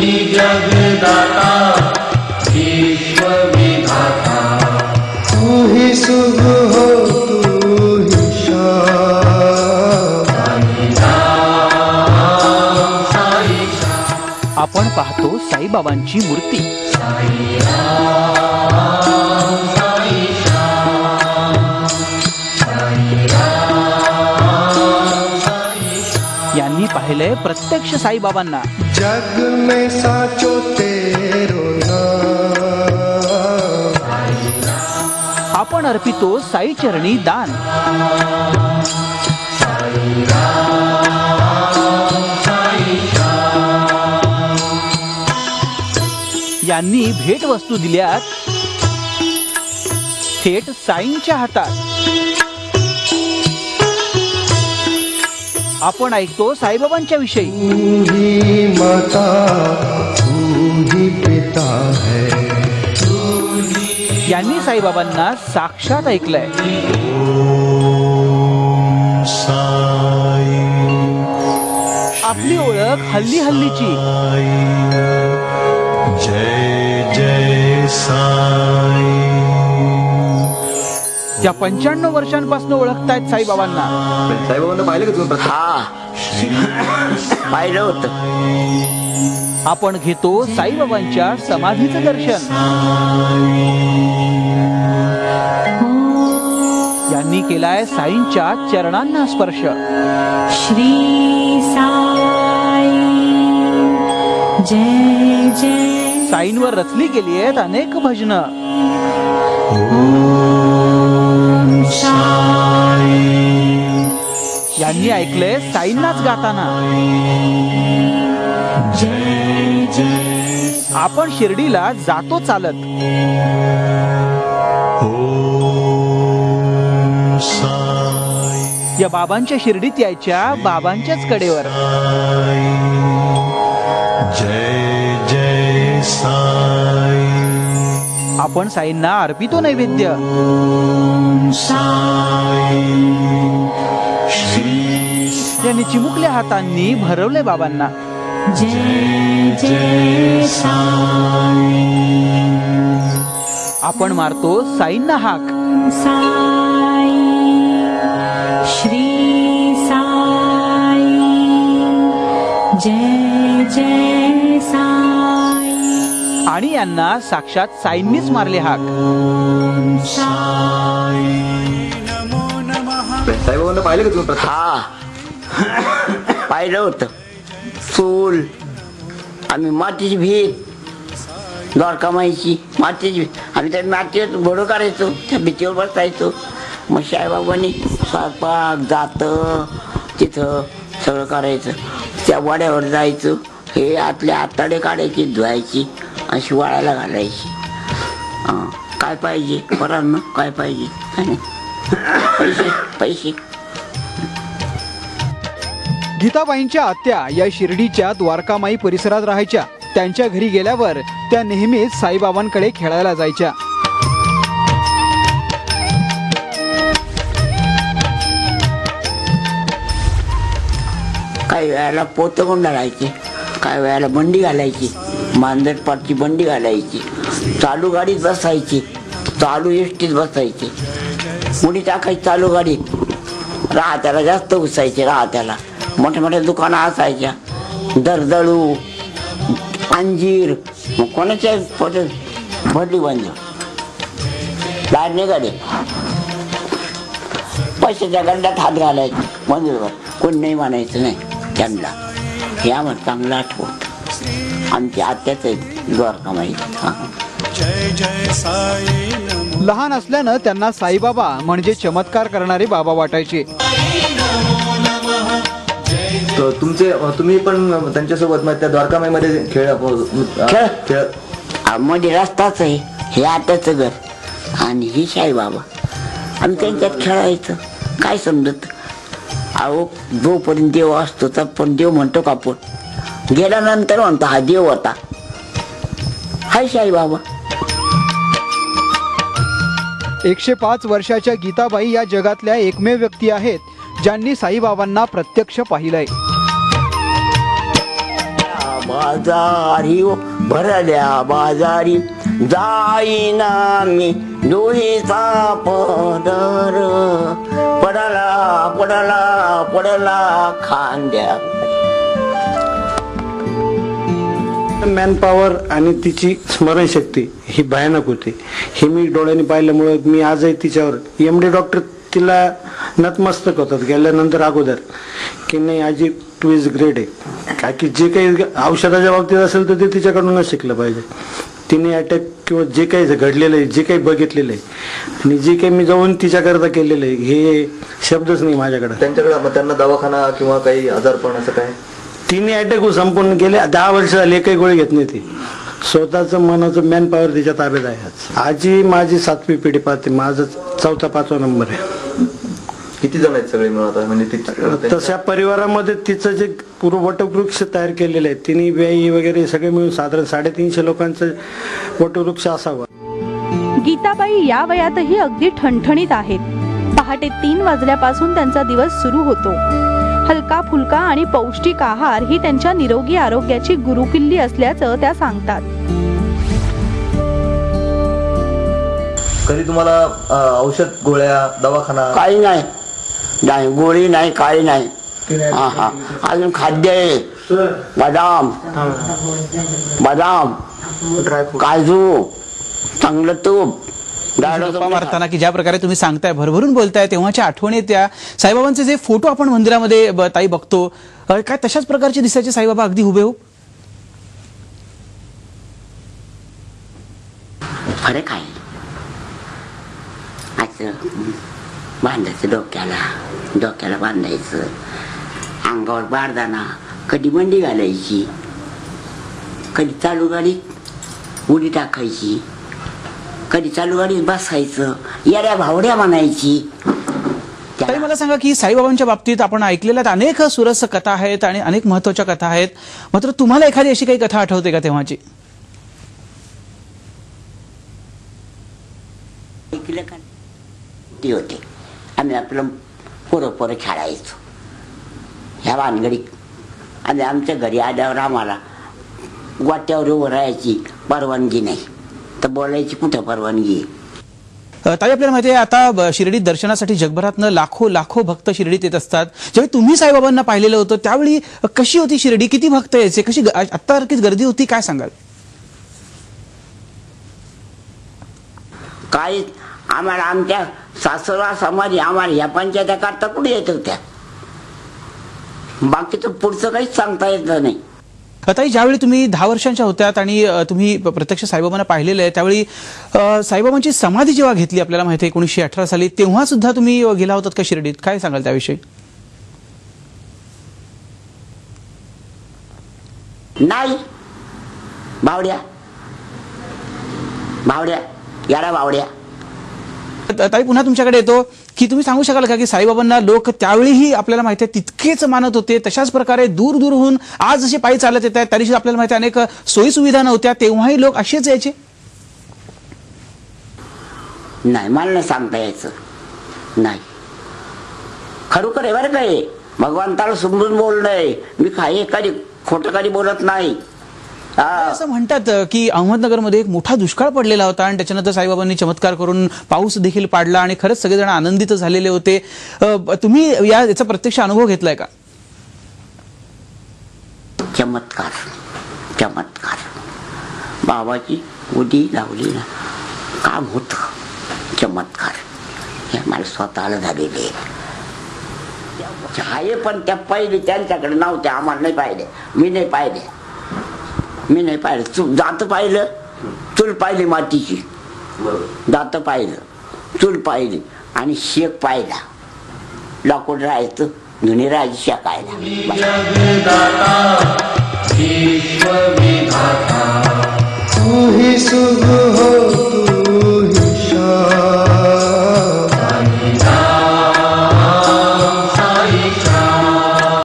ही जगदाता विश्व विधाता, तू ही सुख हो तू ही शांत। आपण पाहतो साईबाबांची मूर्ती। यांनी पाहिले प्रत्यक्ष साईबाबांना। जग में साचो तेरो नाम, आपण अर्पितो साई चरणी दान। यांनी भेट वस्तू दिल्यात थेट साईंच्या हातात। आपण ऐकतो साईबाबांच्या विषयी। तू ही माता तू ही पिता है, यांनी साईबाबांना साक्षात ऐकलंय। आपली ओळख हल्ली हल्लीची। जय जय साई। त्या 95 वर्षांपासून ओळखतायत साईबाबांना। साईबाबांना पाहिलं का तुम्ही? हा, पाहिलं होतं। आपण घेतो साईबाबांच्या समाधीचं दर्शन। यांनी केलाय साईंच्या चरणांना स्पर्श। श्री साई जय जय। साईंवर रचली गेली आहेत अनेक भजनं। यांनी ऐकले साईंनाच गाताना। आपण शिर्डीला जातो चालत। या बाबांच्या शिर्डीत यायच्या बाबांच्याच कडेवर। जय जय साई। आपण साईंना अर्पितो नैवेद्य। यांनी चिमुकल्या हातांनी भरवले बाबांना। जय जय साई। आपण मारतो साईंना हाक। साई श्री साई जय जय साई। आणि यांना साक्षात साईंनीच मारले हाक। साईबाबांना पाहिलं का तुम्ही? हा, पाहिलं होतं। चूल, आम्ही मातीची भीत, द्वारकामाईची मातीची भीत, आम्ही त्या मातीवर घोडं काढायचो, त्या भीतीवर बसायचो। मग साईबाबांनी स्वयंपाक जातं तिथं सगळं करायचं। त्या वाड्यावर जायचं, हे आतले आताडे काढायची, धुवायची, अशी वाळायला घालायची। काय पाहिजे पोरांना, काय पाहिजे? पैसे पैसे। गीताबाईंच्या आत्या या शिर्डीच्या द्वारकामाई परिसरात राहायच्या। त्यांच्या घरी गेल्यावर त्या नेहमीच साईबाबांकडे खेळायला जायच्या। काही वेळेला पोतं गुंडाळायचे, काही वेळेला बंडी घालायची, मांजरपाटची बंडी घालायची, चालू गाडीत बसायची, चालू एसटीत बसायचे, मुली टाकायची चालू गाडीत। राहत्याला जास्त घुसायचे, राहत्याला मोठ्या मोठ्या दुकानं असायच्या, दरदळू, अंजीर, मग कोणाच्या पोटात भरली बंद, बाहेर निघाले, पैशाच्या गंडात हात घालायचे मंदिरवर, कोण नाही म्हणायचं नाही त्यांना। हे आम्हाला चांगलं आठवत, आमची आत्याच आहे द्वारकामाई। लहान असल्यानं त्यांना साईबाबा म्हणजे चमत्कार करणारे बाबा वाटायचे। तुमचे तुम्ही पण त्यांच्यासोबत त्या द्वारकामाईमध्ये खेळ मध्ये रस्ताच आहे, हे आत्याचं घर आणि ही साईबाबा। आम्ही त्यांच्यात खेळायचं, काय समजत। अहो, जोपर्यंत देव असतो तर पण देव म्हणतो का आपण, गेल्यानंतर म्हणतो हा देव होता, हाय साईबाबा। 105 वर्षाच्या गीताबाई या जगातल्या एकमेव व्यक्ती आहेत ज्यांनी साईबाबांना प्रत्यक्ष पाहिलंय। बाजारी भरल्या बाजारी जाईना मी डोळीचा पदर पडला पडला पडला खांद्या. मॅन पॉवर आणि तिची स्मरणशक्ती ही भयानक होती. हे मी डोळ्यांनी पाहिल्यामुळे मी आजही तिच्यावर MD डॉक्टर तिला नतमस्तक होतात गेल्यानंतर अगोदर की नाही आजी टू इज ग्रेट आहे. काय की जे काही औषधाच्या बाबतीत असेल तर ते तिच्याकडूनच शिकलं पाहिजे. तिने अटॅक किंवा जे काही घडलेलं आहे जे काही बघितलेलं आहे आणि जे काही मी जाऊन तिच्याकरता केलेलं आहे हे शब्दच नाही माझ्याकडे. त्यांच्याकडे त्यांना दवाखाना किंवा काही आजारपण असं काय? तिने अटॅक संपूर्ण गेले 10 वर्ष झाले काही गोळी घेत नाही. ती स्वतःचं मनाचं मॅन पॉवर तिच्या ताब्यात आहे. आजी माझी 7वी पिढी पाहते, माझं 4था 5वा नंबर आहे. किती जण आहेत सगळे मिळून आता म्हणजे तशा परिवारामध्ये तिचं जे पूर्व वटवृक्ष तयार केलेलं आहे तिने व्यायी वगैरे सगळे मिळून साधारण 350 लोकांचं वटवृक्ष असावा. गीताबाई या वयातही अगदी ठणठणीत आहेत. पहाटे 3 वाजल्यापासून त्यांचा दिवस सुरू होतो. हलका फुलका आणि पौष्टिक आहार ही त्यांच्या निरोगी आरोग्याची गुरुकिल्ली असल्याचं त्या सांगतात. कधी तुम्हाला औषध गोळ्या दवाखाना काही नाही, नाही गोळी नाही काही नाही. अजून खाद्य आहे बदाम बदाम काजू चांगलं तूप. गप्पा मारताना की ज्या प्रकारे तुम्ही सांगताय भरभरून बोलताय तेव्हाच्या आठवणी त्या साईबाबांचे जे फोटो आपण मंदिरामध्ये ताई बघतो काय तशाच प्रकारचे दिसायचे साईबाबा अगदी हुबेहूब. फरक आहे. असं बांधायचं डोक्याला बांधायचं, अंगावर बारदाना, कधी बंडी घालायची, कधी चालू गाडीत उडी टाकायची, कधी चालू गाडीत बसायचं, येड्या भावड्या म्हणायची. ताई मला सांगा की साईबाबांच्या बाबतीत आपण ऐकलेल्या अनेक सुरस कथा आहेत आणि अनेक महत्वाच्या कथा आहेत, मात्र तुम्हाला एखादी अशी काही कथा आठवते का तेव्हाची? ऐकलं का ती होते आम्ही आपलं पोरं खेळायचो ह्या भानगडीत आणि आमच्या घरी आल्यावर आम्हाला गोट्यावर उभं राहायची परवानगी नाही तर बोलायची कुठं परवानगी. ताई आपल्याला माहिती आहे आता शिर्डीत दर्शनासाठी जगभरातनं लाखो भक्त शिर्डीत येत असतात. ज्यावेळी तुम्ही साईबाबांना पाहिलेलं होतं त्यावेळी कशी होती शिर्डी, किती भक्त यायचे, कशी आत्तासारखीच गर्दी होती, काय सांगाल? काही आम्हाला आमच्या सासरा समाधी आम्हाला ह्या पंचायत्या करता कुठे येत होत्या, बाकीचं पुढचं काहीच सांगता येत नाही. ताई ज्यावेळी तुम्ही 10 वर्षांच्या होत्यात आणि तुम्ही प्रत्यक्ष साईबाबांना पाहिलेलं आहे त्यावेळी साईबाबांची समाधी जेव्हा घेतली आपल्याला माहिती आहे 1918 साली, तेव्हा सुद्धा तुम्ही गेला होतात का शिर्डीत, काय सांगाल त्याविषयी? नाही बावड्या याला बावड्या. ताई पुन्हा तुमच्याकडे येतो की तुम्ही सांगू शकाल का की साईबाबांना लोक त्यावेळीही आपल्याला माहिती आहे तितकेच मानत होते, तशाच प्रकारे दूरहून आज जसे पायी चालत येत आहेत त्या दिवशी आपल्याला माहिती आहे अनेक सोयी सुविधा नव्हत्या तेव्हाही लोक असेच यायचे? नाही मला नाही सांगता यायचं नाही. खरोखर आहे बरं काय, भगवंताला समजून बोलणं. मी काही खोटं काही बोलत नाही. असं म्हणतात की अहमदनगरमध्ये एक मोठा दुष्काळ पडलेला होता आणि त्याच्यानंतर साईबाबांनी चमत्कार करून पाऊस देखील पाडला आणि खरंच सगळेजण आनंदित झालेले होते. तुम्ही याचा प्रत्यक्ष अनुभव घेतलाय का? चमत्कार बाबाची उडी लावली ना काम होत. चमत्कार हे मला स्वतःला झालेले आहे. पण त्या पहिले त्यांच्याकडे नव्हत्या, आम्हाला नाही पाहिले. मी नाही पाहिलं. दात पाहिलं, चूल पाहिली मातीची, दात पाहिलं, चूल पाहिली आणि शेक पाहिला. लाकूड राहायचं धुनी राहायची शेकायला. तू ही सुगु